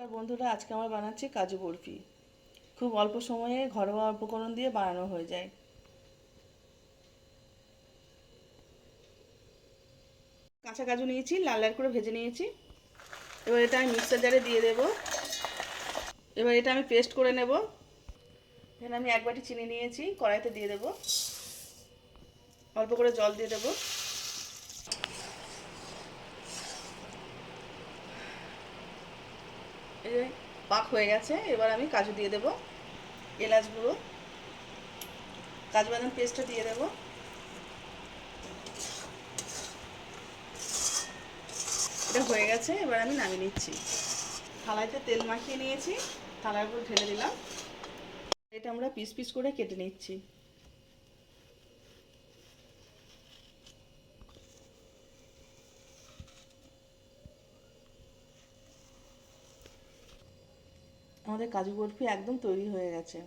নমস্কার বন্ধুরা, আজকে আমরা বানাচ্ছি কাজু বরফি। খুব অল্প সময়ে ঘরোয়া উপকরণ দিয়ে বানানো হয়ে যায়। কাঁচা কাজু নিয়েছি, লাল লাল করে ভেজে নিয়েছি। এবার এটা আমি মিক্সার জারে দিয়ে দেব। এবার এটা আমি পেস্ট করে নেব। এখানে আমি এক বাটি চিনি নিয়েছি, কড়াইতে দিয়ে দেব। অল্প করে জল দিয়ে দেব। এই যে পাক হয়ে গেছে, এবার আমি কাজু দিয়ে দেব, এলাচ গুঁড়ো, কাজু বাদাম পেস্টটা দিয়ে দেব। এটা হয়ে গেছে, এবার আমি নামিয়ে নিচ্ছি। থালাতে তেল মাখিয়ে নিয়েছি, থালার উপর ঢেলে দিলাম। এটা আমরা পিস পিস করে কেটে নিচ্ছি। আমাদের কাজু বরফি একদম তৈরি হয়ে গেছে।